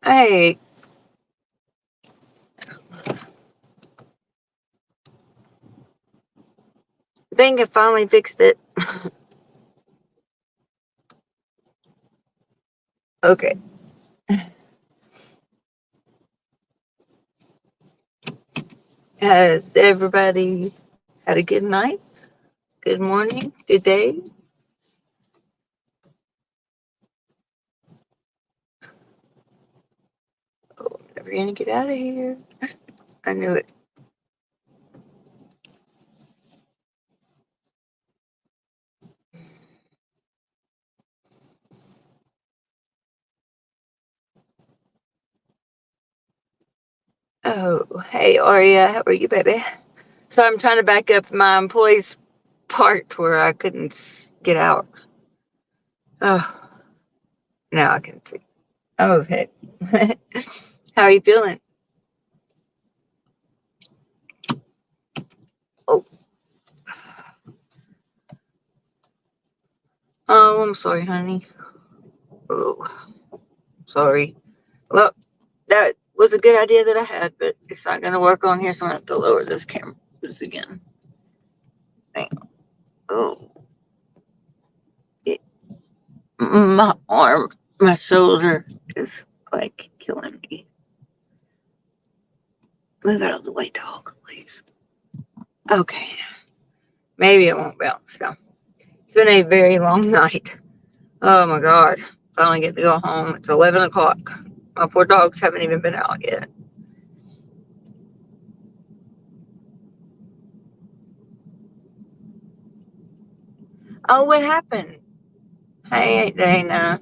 Hey, I think I finally fixed it. Okay. Has everybody had a good night? Good morning? Good day? Oh, I'm never gonna get out of here. I knew it. Oh, hey, Aria, how are you, baby? So I'm trying to back up my employee's part where I couldn't get out. Oh, now I can see. Oh, okay. How are you feeling? Oh, oh, I'm sorry, honey. Oh, sorry. Well, that was a good idea that I had, but it's not going to work on here, so I'm going to have to lower this camera again. Hang on. Oh, it, my arm, my shoulder is like killing me. Move out of the way, dog, please. Okay, maybe it won't bounce now. It's been a very long night. Oh my God. Finally get to go home. It's 11 o'clock. My poor dogs haven't even been out yet. Oh, what happened? Hey, Dana.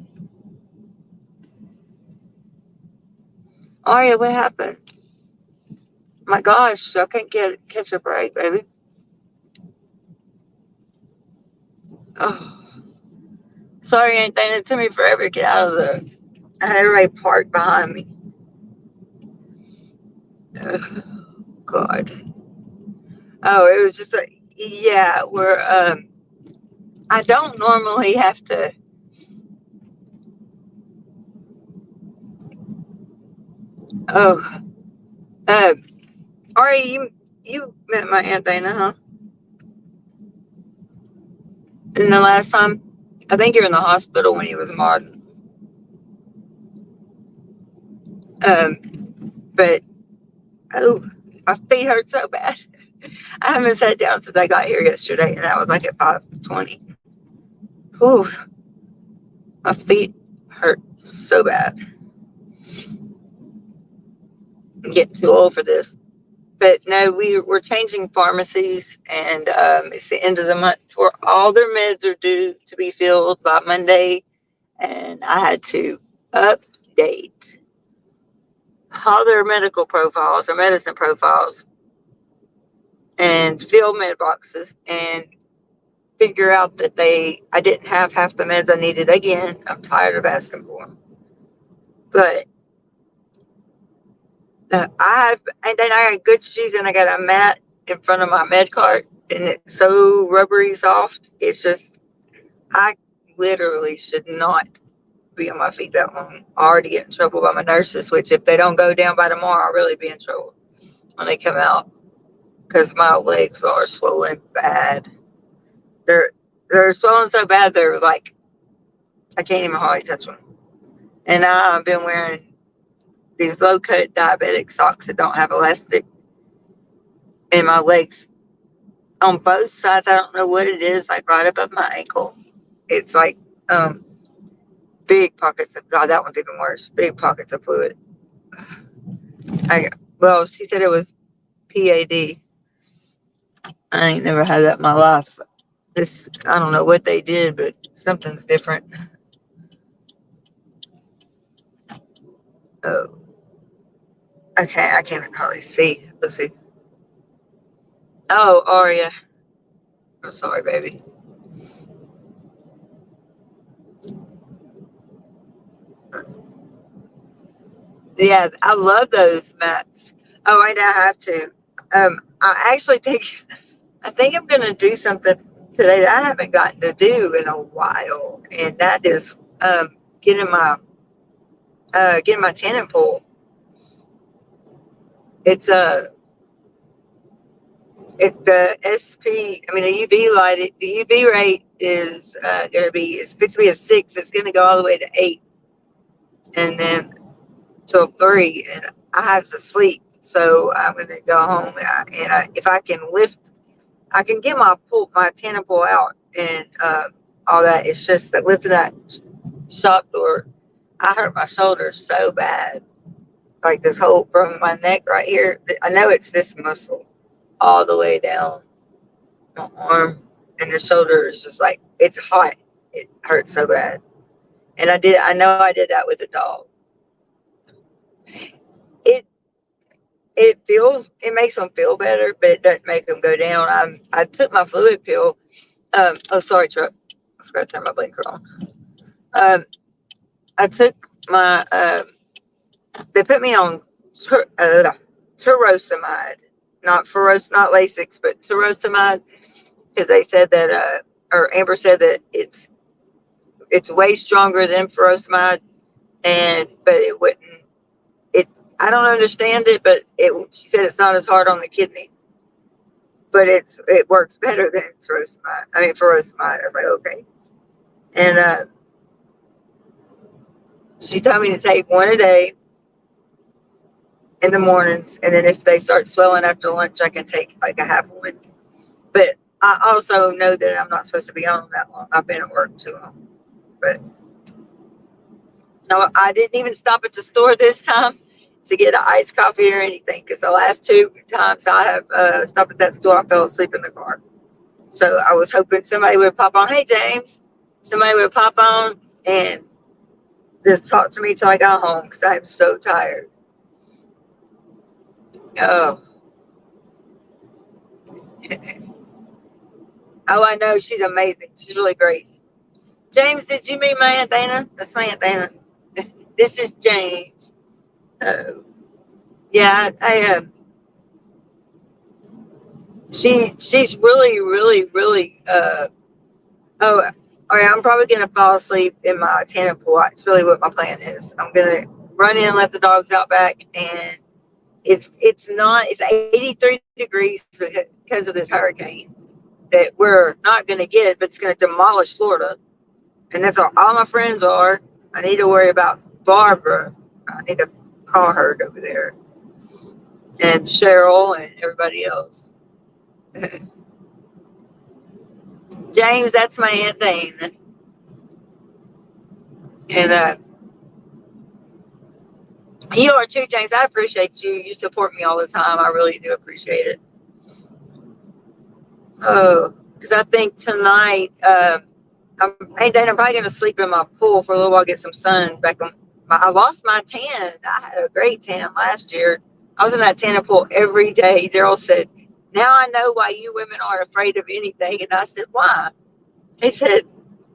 Aria, what happened? My gosh, I can't catch a break, baby. Oh, sorry, Aunt Dana. It took me forever to get out of the. I had everybody parked behind me. Oh, God. Oh, it was just like, yeah, I don't normally have to. Oh, uh, Ari, you met my Aunt Dana, huh? And the last time, I think you're in the hospital when he was mod. Um, but oh, my feet hurt so bad. I haven't sat down since I got here yesterday, and that was like at 5:20. Whew, my feet hurt so bad. I'm getting too old for this. But no, we're changing pharmacies, and it's the end of the month where all their meds are due to be filled by Monday, and I had to update all their medical profiles or medicine profiles and fill med boxes and figure out that I didn't have half the meds I needed again. I'm tired of asking for them, but and then I got good shoes and I got a mat in front of my med cart, and it's so rubbery soft. It's just, I literally should not be on my feet that long. I already get in trouble by my nurses, which if they don't go down by tomorrow, I'll really be in trouble when they come out because my legs are swollen bad. They're, they're swollen so bad, they're like, I can't even hardly touch them. And I've been wearing these low cut diabetic socks that don't have elastic in my legs on both sides. I don't know what it is, like right above my ankle. It's like um big pockets of, God, that one's even worse. Big pockets of fluid. I well, she said it was PAD. I ain't never had that in my life. This, I don't know what they did, but something's different. Oh, okay, I can't hardly see. Let's see. Oh, Aria, I'm sorry, baby. Yeah, I love those mats. Oh, I now have to. I actually think I think I'm gonna do something today that I haven't gotten to do in a while, and that is getting my getting my tanning pole. It's it's the SP. I mean, the UV light. The UV rate is going to be. It's fixed to be a 6. It's going to go all the way to 8, and then till 3. And I have to sleep, so I'm going to go home. If I can lift, I can get my tanning pole out and all that. It's just that lifting that shop door, I hurt my shoulder so bad. Like this whole from my neck right here. I know it's this muscle all the way down my arm, and the shoulder is just like it's hot. It hurts so bad. And I know I did that with the dog. It it makes them feel better, but it doesn't make them go down. I took my fluid pill. Oh, sorry, truck. I forgot to turn my blinker on. I took my they put me on furosemide, not Lasix, but furosemide, because they said that or Amber said that it's way stronger than furosemide, but it wouldn't. I don't understand it, but she said it's not as hard on the kidney, but it works better than furosemide. I mean furosemide. I was like, okay, and she told me to take one a day in the mornings, and then if they start swelling after lunch, I can take like a half one. But I also know that I'm not supposed to be on them that long. I've been at work too long. But no, I didn't even stop at the store this time to get an iced coffee or anything, because the last 2 times I have stopped at that store, I fell asleep in the car. So I was hoping somebody would pop on. Hey, James. Somebody would pop on and just talk to me till I got home, because I am so tired. Oh. Oh, I know. She's amazing. She's really great. James, did you meet my Aunt Dana? That's my Aunt Dana. This is James. Yeah, she's really, really, really, oh, all right, I'm probably going to fall asleep in my tanning pool. It's really what my plan is. I'm going to run in, let the dogs out back, and it's 83 degrees because of this hurricane that we're not going to get, but it's going to demolish Florida. And that's all my friends are. I need to worry about Barbara. I need to call her over there. And Cheryl and everybody else. James, that's my Aunt Dana. And you are too, James. I appreciate you. You support me all the time. I really do appreciate it. Oh, because I think tonight, I'm probably going to sleep in my pool for a little while, get some sun back on. I lost my tan. I had a great tan last year. I was in that tanning pool every day. Daryl said, now I know why you women aren't afraid of anything. And I said, why? He said,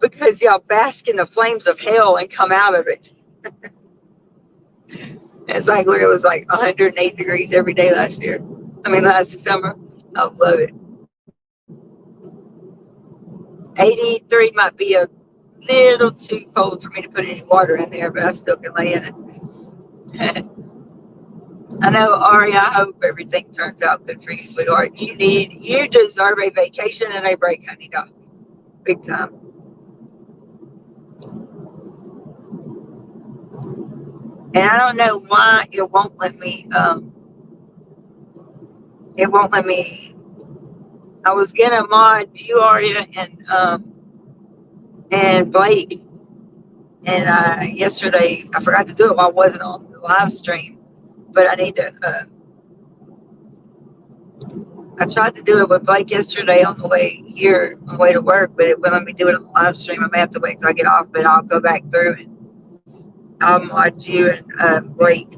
because y'all bask in the flames of hell and come out of it. It's like when it was like 108 degrees every day last December. I love it. 83 might be a little too cold for me to put any water in there, but I still can lay in it. I know, Ari, I hope everything turns out good for you, sweetheart. You deserve a vacation and a break, honey dog. Big time. And I don't know why it won't let me, I was gonna mod you, Aria, and Blake. And yesterday, I forgot to do it while I wasn't on the live stream. But I need to, I tried to do it with Blake yesterday on the way to work, but it wouldn't let me do it on the live stream. I may have to wait till I get off, but I'll go back through and I'll mod you and Blake.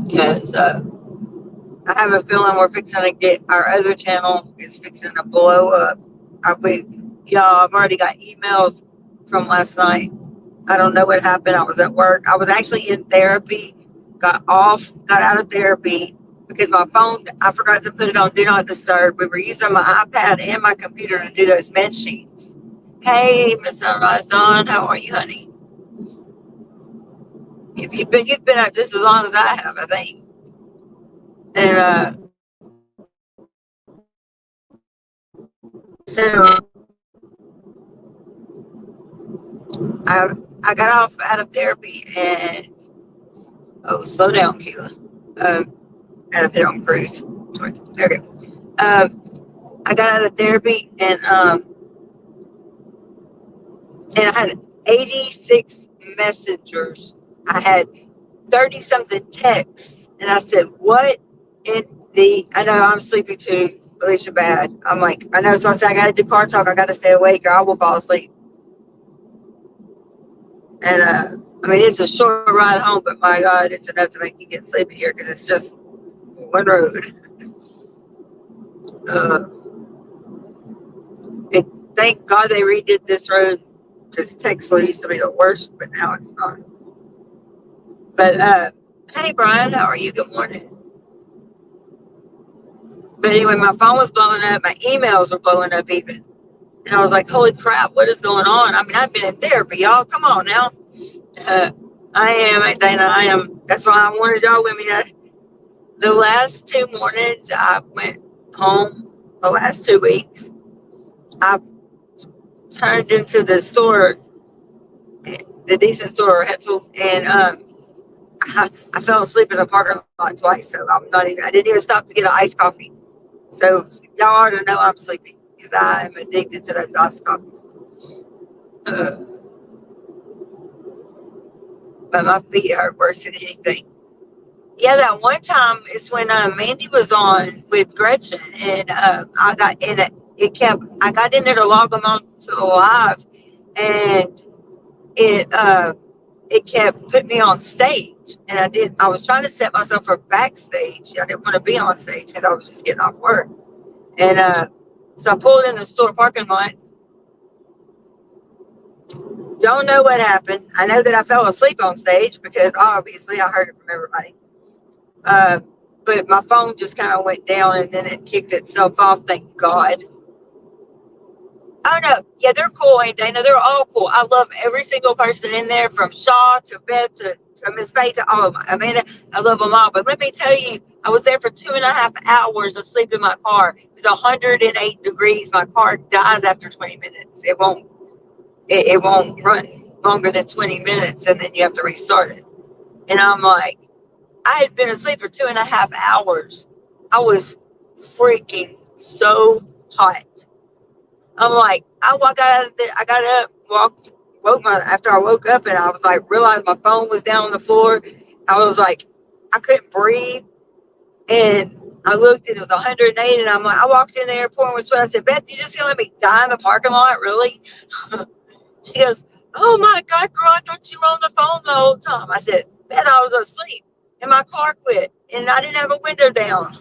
Because I have a feeling we're fixing to get our other channel is fixing to blow up. I've already got emails from last night. I don't know what happened. I was at work. I was actually in therapy, got out of therapy because my phone, I forgot to put it on Do Not Disturb. We were using my iPad and my computer to do those med sheets. Hey, Miss Sunrise Dawn, how are you, honey? you've been out just as long as I have, I think. And so I got off out of therapy and slow down, Keila. Out of there on cruise. Sorry. Okay. I got out of therapy and I had 86 messengers. I had 30 something texts, and I said, "What in the?" I know I'm sleepy too, Alicia. Bad. I'm like, I know. So I said, I got to do car talk. I got to stay awake, or I will fall asleep. And I mean, it's a short ride home, but my God, it's enough to make you get sleepy here because it's just one road. Uh, and thank God they redid this road because Texas used to be the worst, but now it's not. But hey, Brian, how are you? Good morning. But anyway, my phone was blowing up. My emails were blowing up even. And I was like, holy crap, what is going on? I mean, I've been in therapy, y'all. Come on now. Uh, I am, Dana. I am. That's why I wanted y'all with me. The last 2 mornings I went home, the last 2 weeks, I've turned into the store, the decent store, Hetzel's, and I fell asleep in the parking lot twice. So I didn't even stop to get an iced coffee. So y'all already know I'm sleepy because I'm addicted to those iced coffees. But my feet hurt worse than anything. Yeah, that one time is when Mandy was on with Gretchen, and I got in it. I got in there to log them on to the live, and it kept putting me on stage, and I was trying to set myself for backstage. I didn't want to be on stage because I was just getting off work, and so I pulled in the store parking lot. Don't know what happened. I know that I fell asleep on stage because obviously I heard it from everybody. But my phone just kind of went down and then it kicked itself off. Thank God. Oh no, yeah, they're cool, ain't they? No, they're all cool. I love every single person in there, from Shaw to Beth to Miss Faye to all of them. Amanda, I love them all. But let me tell you, I was there for 2.5 hours asleep in my car. It was 108 degrees. My car dies after 20 minutes. It won't run longer than 20 minutes, and then you have to restart it. And I'm like, I had been asleep for 2.5 hours. I was freaking so hot. I'm like, I got up, after I woke up, and I was like, realized my phone was down on the floor. I was like, I couldn't breathe. And I looked and it was 108, and I'm like, I walked in the airport with sweat. I said, Beth, you just gonna let me die in the parking lot? Really? She goes, oh my God, girl, I thought you were on the phone the whole time. I said, Beth, I was asleep and my car quit and I didn't have a window down.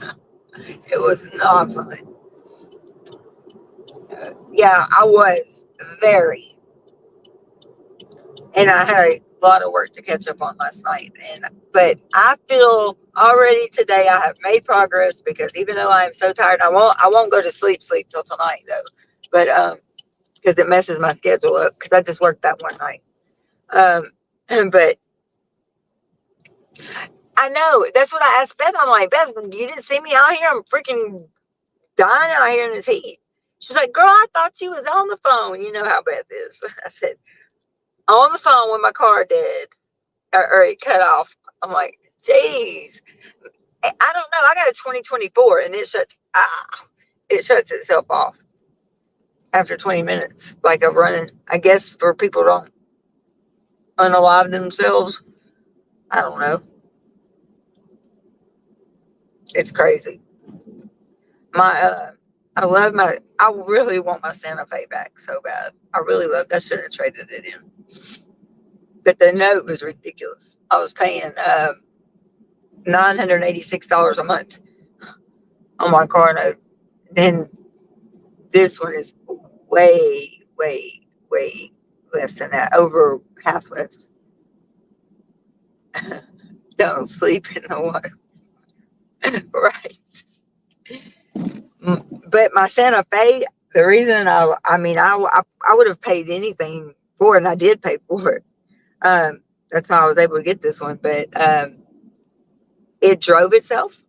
It was not fun. Yeah, I was very. And I had a lot of work to catch up on last night. But I feel already today I have made progress because even though I am so tired, I won't go to sleep till tonight though. But because it messes my schedule up because I just worked that one night. But I know that's what I asked Beth. I'm like, Beth, you didn't see me out here. I'm freaking dying out here in this heat. She was like, girl, I thought you was on the phone. You know how Beth is. I said, on the phone when my car dead or it cut off. I'm like, geez, I don't know. I got a 2024 and it shuts itself off after 20 minutes, like of running. I guess for people don't unalive themselves. I don't know. It's crazy. I really want my Santa Fe back so bad. I really love that. I should have traded it in. But the note was ridiculous. I was paying $986 a month on my car note. Then this one is way, way, way less than that, over half less. Don't sleep in the water. Right. But my Santa Fe, the reason I would have paid anything for it, and I did pay for it. That's how I was able to get this one. But it drove itself.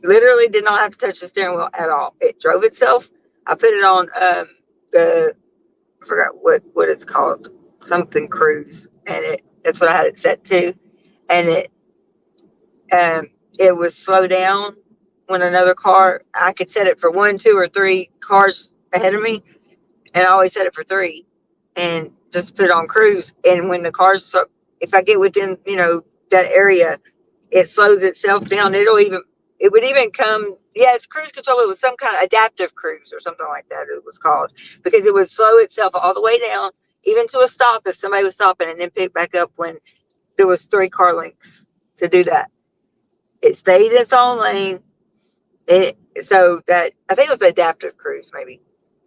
Literally did not have to touch the steering wheel at all. It drove itself. I put it on the I forgot what it's called, something cruise, and that's what I had it set to, and it would slow down when another car. I could set it for 1, 2, or 3 cars ahead of me, and I always set it for 3, and just put it on cruise. And when the cars, so if I get within that area, it slows itself down. It would even come. Yeah, it's cruise control. It was some kind of adaptive cruise or something like that. It was called, because it would slow itself all the way down, even to a stop if somebody was stopping, and then pick back up when there was 3 car lengths to do that. It stayed in its own lane. So that, I think it was adaptive cruise maybe,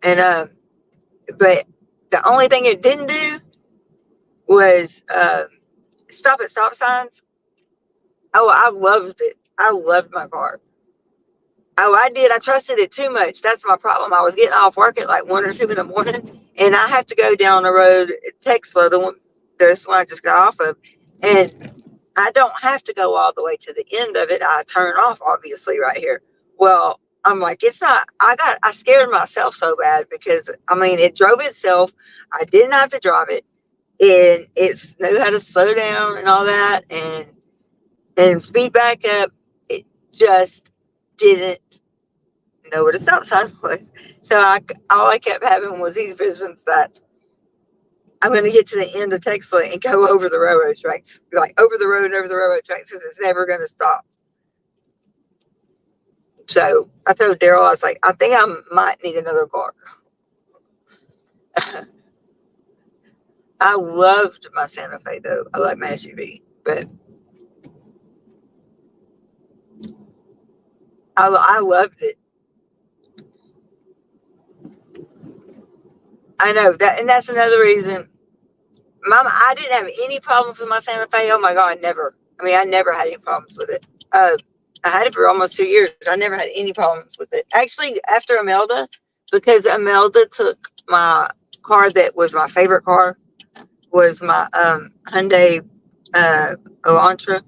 and but the only thing it didn't do was stop at stop signs. Oh, I loved it. I loved my car. Oh, I did. I trusted it too much. That's my problem. I was getting off work at like 1 or 2 in the morning, and I have to go down the road at Texla, this one I just got off of, and I don't have to go all the way to the end of it. I turn off, obviously, right here. Well, I'm like, it's not. I scared myself so bad because it drove itself. I didn't have to drive it, and it knew how to slow down and all that, and speed back up. It just didn't know what a stop sign was. So all I kept having was these visions that I'm going to get to the end of Texas and go over the railroad tracks, like over the road and over the railroad tracks, because it's never going to stop. So I told Daryl, I was like, I think I might need another car. I loved my Santa Fe, though. I like my SUV, but I loved it. I know that, and that's another reason. Mama, I didn't have any problems with my Santa Fe. Oh my God, never. I never had any problems with it. I had it for almost 2 years. I never had any problems with it. Actually, after Imelda, because Imelda took my car that was my favorite car, was my Hyundai Elantra,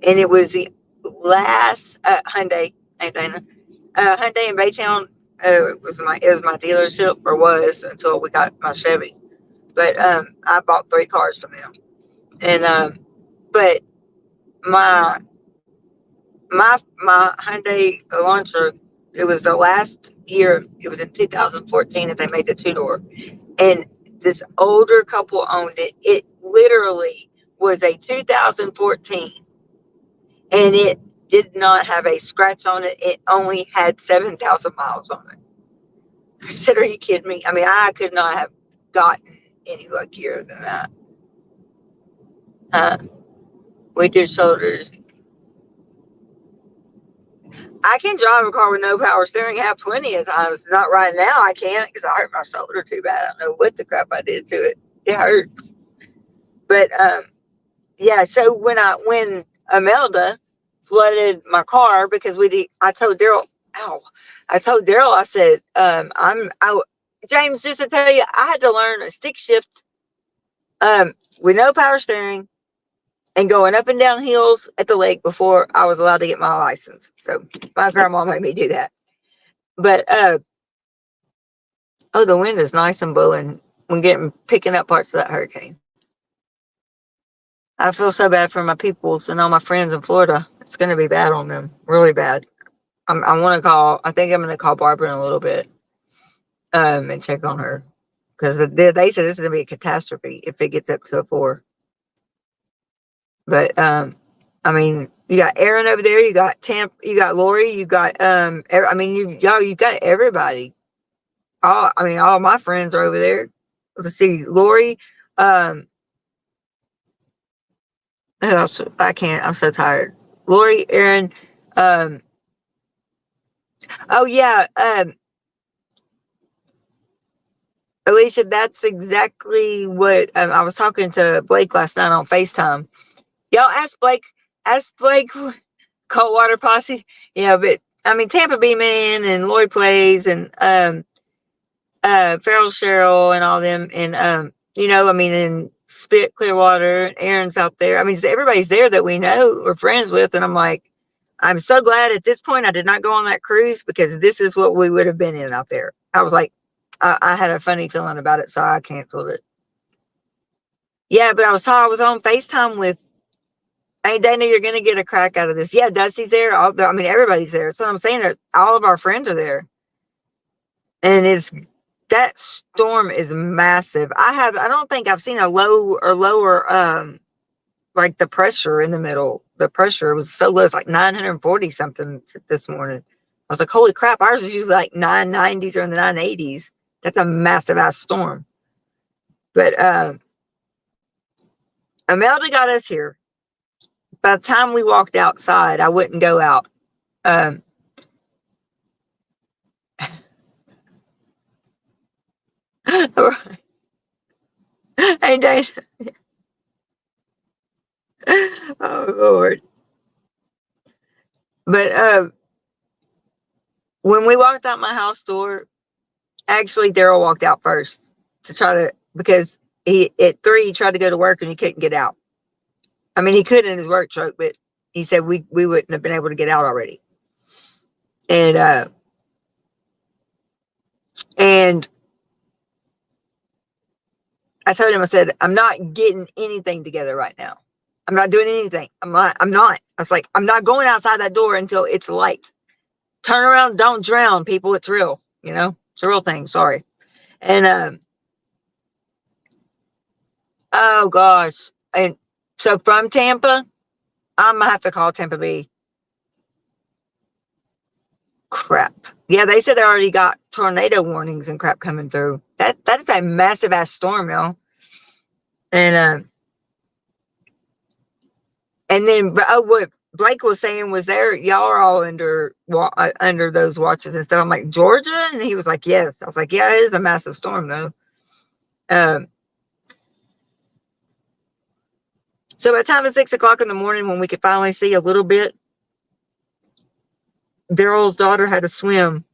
and it was the last Hyundai, hey Dana, Hyundai in Baytown. It was my dealership, or was, until we got my Chevy. But I bought 3 cars from them, and but my Hyundai Elantra, it was the last year. It was in 2014 that they made the 2-door, and this older couple owned it. It literally was a 2014, and it did not have a scratch on it. It only had 7,000 miles on it. I said, "Are you kidding me?" I could not have gotten any luckier than that. With your shoulders, I can drive a car with no power steering. Have plenty of times. Not right now. I can't, because I hurt my shoulder too bad. I don't know what the crap I did to it. It hurts. But yeah. So when Imelda flooded my car, because I told Daryl. Ow! I told Daryl. I said, James, just to tell you, I had to learn a stick shift with no power steering, and going up and down hills at the lake before I was allowed to get my license. So my grandma made me do that. But the wind is nice and blowing when picking up parts of that hurricane. I feel so bad for my peoples and all my friends in Florida. It's going to be bad on them, really bad. I think I'm going to call Barbara in a little bit, and check on her, because they said this is going to be a catastrophe if it gets up to a 4. But you got Aaron over there, you got you got Lori, you got you got everybody. All my friends are over there. Let's see, Lori, who else? I can't, I'm so tired. Lori, Aaron, oh yeah, Alicia, that's exactly what I was talking to Blake last night on FaceTime. Y'all ask Blake, Coldwater Posse. Yeah, but Tampa B Man and Lloyd Plays and Feral Cheryl and all them, and you know, I mean, in Spit, Clearwater, Aaron's out there. I mean, everybody's there that we know we're friends with. And I'm like, I'm so glad at this point I did not go on that cruise, because this is what we would have been in out there. I was like, I had a funny feeling about it, so I canceled it. Yeah, but I was on FaceTime with, hey, Dana, you're going to get a crack out of this. Yeah, Dusty's there. I mean, everybody's there. That's what I'm saying. All of our friends are there. And that storm is massive. I don't think I've seen a low or lower, like the pressure in the middle. The pressure was so low. It's like 940 something this morning. I was like, holy crap. Ours is usually like 990s or in the 980s. That's a massive ass storm. But, Imelda got us here. By the time we walked outside, I wouldn't go out. Hey, Dana. Oh, Lord. But when we walked out my house door, actually, Daryl walked out first to try to, because he, at 3, he tried to go to work and he couldn't get out. I mean, he could in his work truck, but he said we wouldn't have been able to get out already. And I told him, I said, I'm not getting anything together right now. I'm not doing anything. I'm not. I was like, I'm not going outside that door until it's light. Turn around, don't drown, people. It's real. You know, it's a real thing. Sorry. And oh gosh. And so from Tampa, I'm gonna have to call Tampa Bay. Crap. Yeah, they said they already got tornado warnings and crap coming through. That is a massive ass storm, y'all. And then what Blake was saying was, there y'all are all under those watches and stuff. I'm like, Georgia, and he was like, yes. I was like, yeah, it is a massive storm though. So by the time it's 6 o'clock in the morning, when we could finally see a little bit, Daryl's daughter had to swim.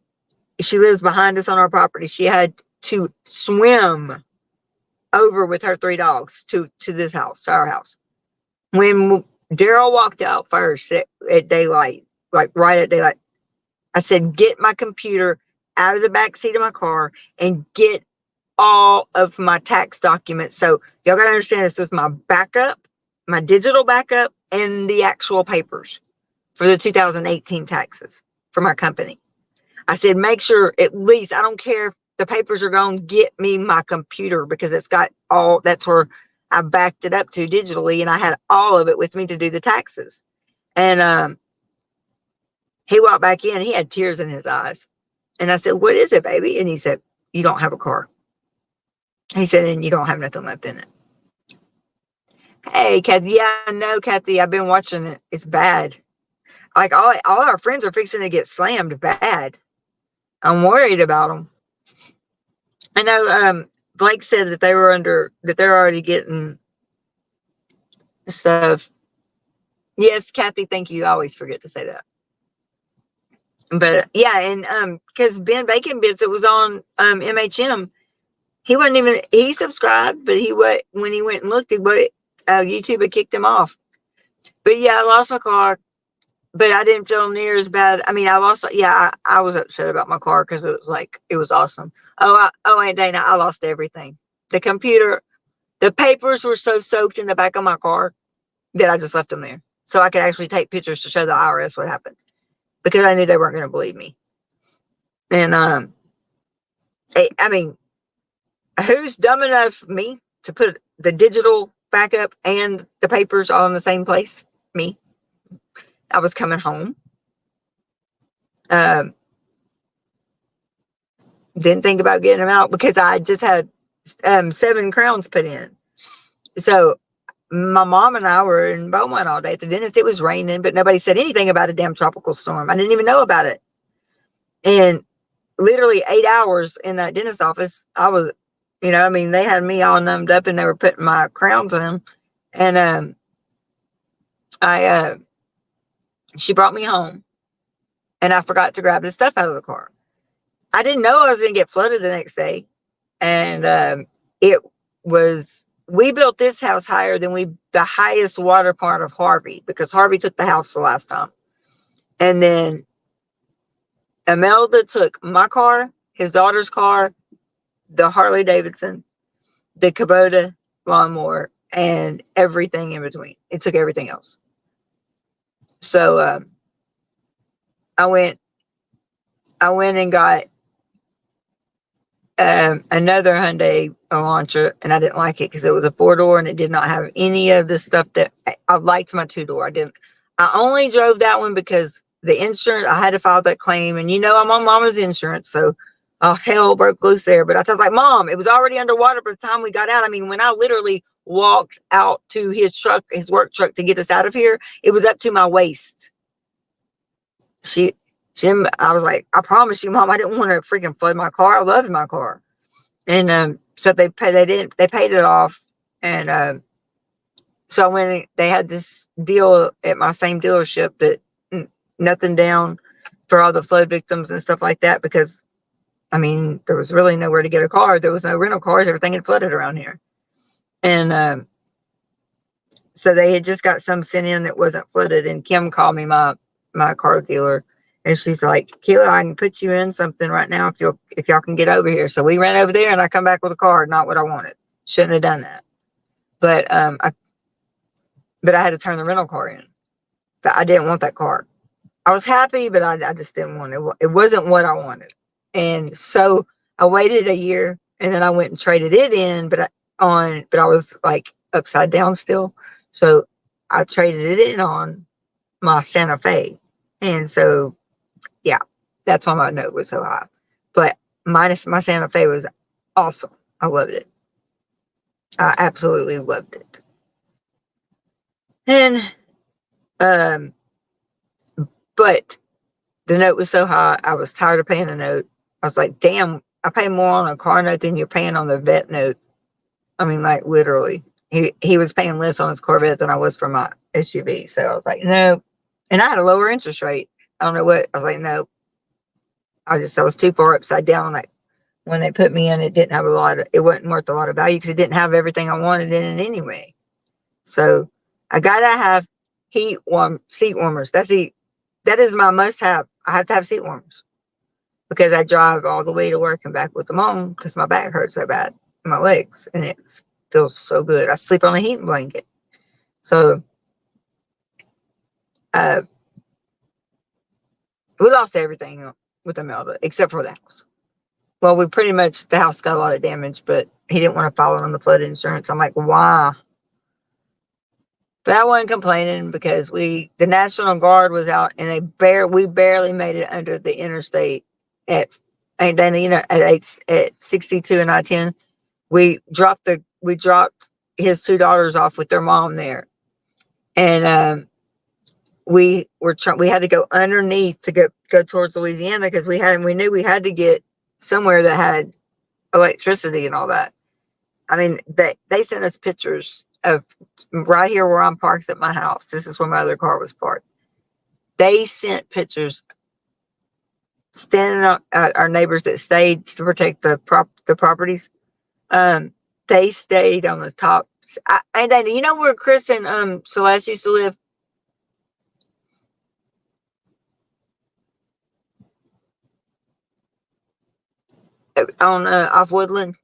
She lives behind us on our property. She had to swim over with her 3 dogs to this house, to our house. When Daryl walked out first at daylight, like right at daylight, I said, get my computer out of the back seat of my car and get all of my tax documents. So y'all got to understand, this was my backup, my digital backup, and the actual papers for the 2018 taxes for my company. I said, make sure at least, I don't care if the papers are gone, get me my computer, because it's got all, that's where I backed it up to digitally, and I had all of it with me to do the taxes. And he walked back in, he had tears in his eyes. And I said, what is it, baby? And he said, you don't have a car. He said, and you don't have nothing left in it. Hey, Kathy. Yeah, I know, Kathy. I've been watching it. It's bad. Like all our friends are fixing to get slammed bad. I'm worried about them. I know Blake said that they're already getting stuff. Yes, Kathy, thank you. I always forget to say that. But yeah, and because Ben Bacon Bits, it was on MHM. He wasn't even, he subscribed, but when he went and looked, YouTube had kicked him off. But yeah, I lost my car, but I didn't feel near as bad. I mean, I was upset about my car because it was awesome. And Dana, I lost everything. The computer, the papers were so soaked in the back of my car that I just left them there. So I could actually take pictures to show the IRS what happened, because I knew they weren't going to believe me. And, I mean, who's dumb enough, me, to put the digital backup and the papers all in the same place? Me. I was coming home. Didn't think about getting them out because I just had 7 crowns put in. So my mom and I were in Beaumont all day at the dentist. It was raining, but nobody said anything about a damn tropical storm. I didn't even know about it. And literally 8 hours in that dentist office, I was, I mean, they had me all numbed up and they were putting my crowns in. And she brought me home and I forgot to grab the stuff out of the car. I didn't know I was going to get flooded the next day. And we built this house higher than the highest water part of Harvey, because Harvey took the house the last time. And then Imelda took my car, his daughter's car, the Harley Davidson, the Kubota lawnmower, and everything in between. It took everything else. So I went and got another Hyundai Elantra, and I didn't like it because it was a 4-door and it did not have any of the stuff that I liked. My 2-door. I only drove that one because the insurance, I had to file that claim, and I'm on Mama's insurance, so hell broke loose there. But I was like, Mom, it was already underwater by the time we got out. I mean, when I literally walked out to his work truck to get us out of here, it was up to my waist. I was like, I promise you, Mom, I didn't want to freaking flood my car. I loved my car. And so they paid it off. And so when they had this deal at my same dealership that nothing down for all the flood victims and stuff like that, because I mean, there was really nowhere to get a car. There was no rental cars. Everything had flooded around here. And so they had just got some sent in that wasn't flooded. And Kim called me, my car dealer, and she's like, Keila, I can put you in something right now if y'all can get over here. So we ran over there, and I come back with a car, not what I wanted. Shouldn't have done that. But I had to turn the rental car in. But I didn't want that car. I was happy, but I just didn't want it. It wasn't what I wanted. And so I waited a year, and then I went and traded it in, but I was like upside down still. So I traded it in on my Santa Fe. And so, yeah, that's why my note was so high. But minus my Santa Fe was awesome. I loved it. I absolutely loved it. And, but the note was so high, I was tired of paying the note. I was like, damn, I pay more on a car note than you're paying on the vet note. I mean, like, literally. He was paying less on his Corvette than I was for my SUV. So I was like, no. And I had a lower interest rate. I don't know what. I was like, no. I was too far upside down on that. When they put me in, it wasn't worth a lot of value because it didn't have everything I wanted in it anyway. So I gotta have seat warmers. That is my must have. I have to have seat warmers because I drive all the way to work and back with them on because my back hurts so bad, my legs, and it feels so good. I sleep on a heating blanket. So we lost everything with Imelda except for the house. Well, the house got a lot of damage, but he didn't want to file it on the flood insurance. I'm like, why? But I wasn't complaining because the National Guard was out, and we barely made it under the interstate at 62 and I-10. We dropped his 2 daughters off with their mom there, and we had to go underneath to go towards Louisiana because we knew we had to get somewhere that had electricity and all that. I mean, they sent us pictures of right here where I'm parked at my house. This is where my other car was parked. They sent pictures standing on our neighbors that stayed to protect the properties. They stayed on the top. And you know where Chris and Celeste used to live? On off Woodland.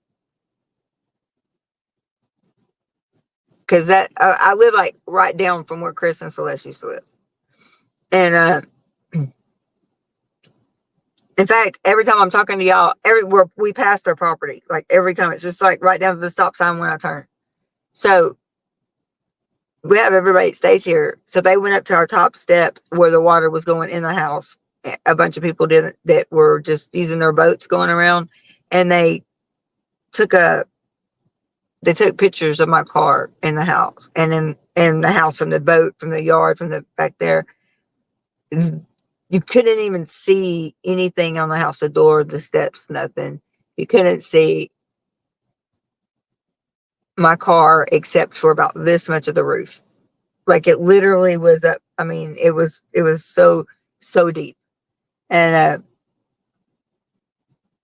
Because I live like right down from where Chris and Celeste used to live. And in fact, every time I'm talking to y'all, everywhere we pass their property, like every time, it's just like right down to the stop sign when I turn. So we have everybody that stays here. So they went up to our top step where the water was going in the house. A bunch of people did that were just using their boats going around, and they took pictures of my car in the house, and in the house from the boat, from the yard, from the back there. You couldn't even see anything on the house, the door, the steps, nothing. You couldn't see my car except for about this much of the roof. Like it literally was up. I mean, it was so deep. And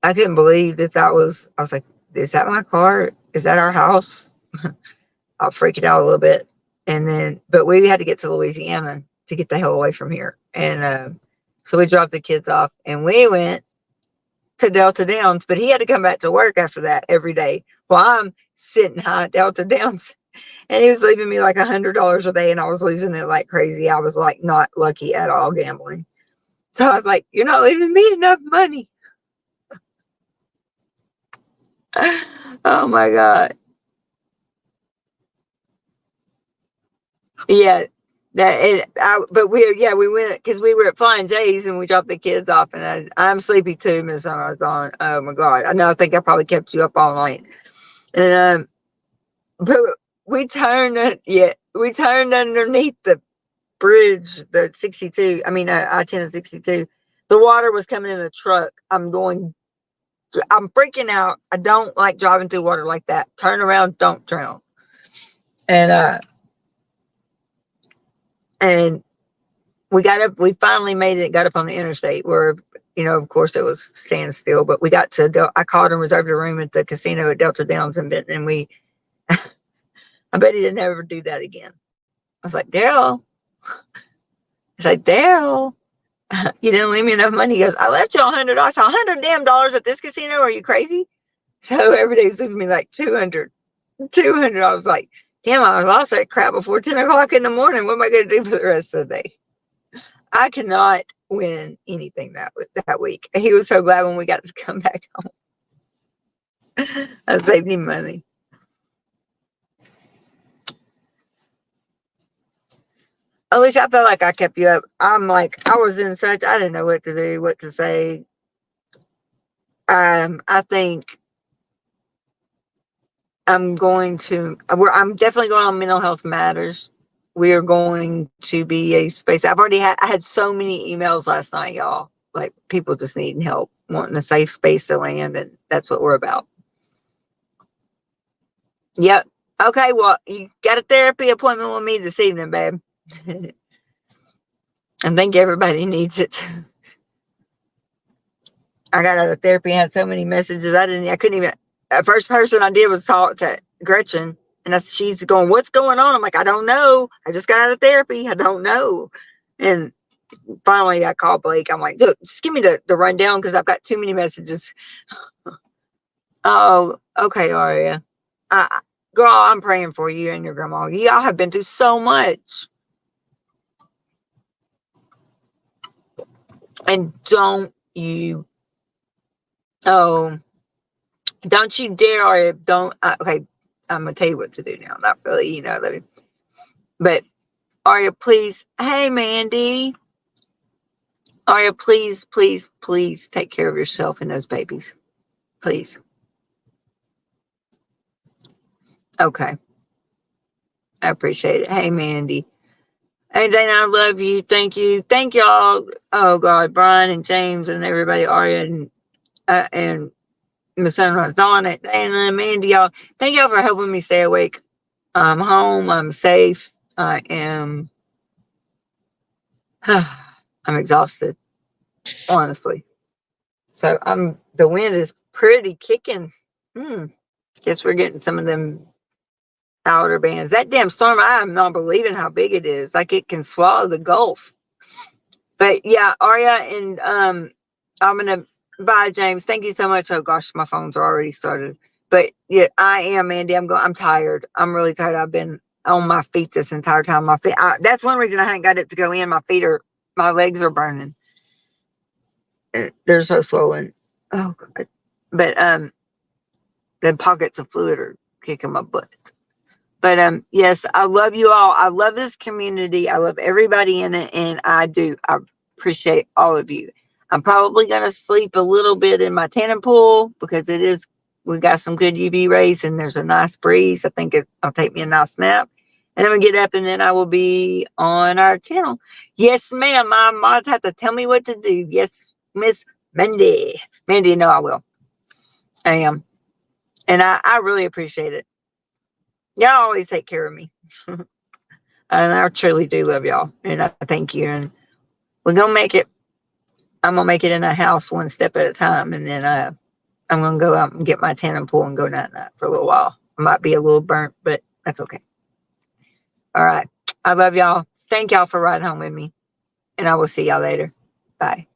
I couldn't believe that was, I was like, is that my car? is that our house? I'll freak it out a little bit. And then, but we had to get to Louisiana to get the hell away from here. And so we dropped the kids off and we went to Delta Downs, but he had to come back to work after that every day while I'm sitting high at Delta Downs. And he was leaving me like $100 a day and I was losing it like crazy. I was like not lucky at all gambling. So I was like, you're not leaving me enough money. Oh my God. Yeah. But we went because we were at Flying J's and we dropped the kids off and I'm sleepy too, Miss Amazon. Oh my God. I know, I think I probably kept you up all night. And, but we turned underneath the bridge, the 62, I-10 and 62. The water was coming in the truck. I'm freaking out. I don't like driving through water like that. Turn around, don't drown. And we finally made it, got up on the interstate where, of course it was standstill, but we got to, I called and reserved a room at the casino at Delta Downs in Benton, and I bet he didn't ever do that again. I was like, Daryl. He's like, Daryl, you didn't leave me enough money. He goes, I left you $100. I saw $100 damn at this casino. Are you crazy? So every day he's leaving me like 200. I was like, damn, I lost that crap before 10 o'clock in the morning. What am I going to do for the rest of the day? I cannot win anything that week. He was so glad when we got to come back home. I saved him money. At least I felt like I kept you up. I'm like, I was in such, I didn't know what to do, what to say. I think I'm definitely going on Mental Health Matters. We are going to be a space. I had so many emails last night, y'all. Like people just needing help, wanting a safe space to land, and that's what we're about. Yep. Okay, well, you got a therapy appointment with me this evening, babe. I think everybody needs it. I got out of therapy and had so many messages. I couldn't even, the first person I did was talk to Gretchen, and she's going, what's going on? I'm like, I don't know. I just got out of therapy. I don't know. And finally I called Blake. I'm like, look, just give me the rundown because I've got too many messages. Oh, okay, Aria. Girl, I'm praying for you and your grandma. Y'all have been through so much. And don't you dare, Aria, okay, I'm going to tell you what to do now. Not really, but Aria, please. Hey, Mandy. Aria, please, please, please take care of yourself and those babies. Please. Okay. I appreciate it. Hey, Mandy. Hey, Dana, I love you. Thank you. Thank y'all. Oh, God. Brian and James and everybody, Aria and Miss Sunrise, Donna, Dana, Mandy, y'all. Thank y'all for helping me stay awake. I'm home. I'm safe. I am. I'm exhausted, honestly. So the wind is pretty kicking. Guess we're getting some of them outer bands. That damn storm, I am not believing how big it is. Like it can swallow the Gulf. But yeah, Aria, and I'm gonna bye, James. Thank you so much. Oh gosh, my phones are already started. But yeah, I am, Mandy. I'm tired. I'm really tired. I've been on my feet this entire time. That's one reason I haven't got it to go in. My legs are burning. They're so swollen. Oh God. But the pockets of fluid are kicking my butt. But yes, I love you all. I love this community. I love everybody in it, and I appreciate all of you. I'm probably gonna sleep a little bit in my tanning pool because we got some good UV rays and there's a nice breeze. I think it'll take me a nice nap. And then we get up and then I will be on our channel. Yes, ma'am. My mods have to tell me what to do. Yes, Miss Mandy. Mandy, no, I will. I am. And I really appreciate it. Y'all always take care of me. And I truly do love y'all. And I thank you. And we're going to make it. I'm going to make it in the house one step at a time. And then I'm going to go out and get my tanning pool and go night-night for a little while. I might be a little burnt, but that's okay. All right. I love y'all. Thank y'all for riding home with me. And I will see y'all later. Bye.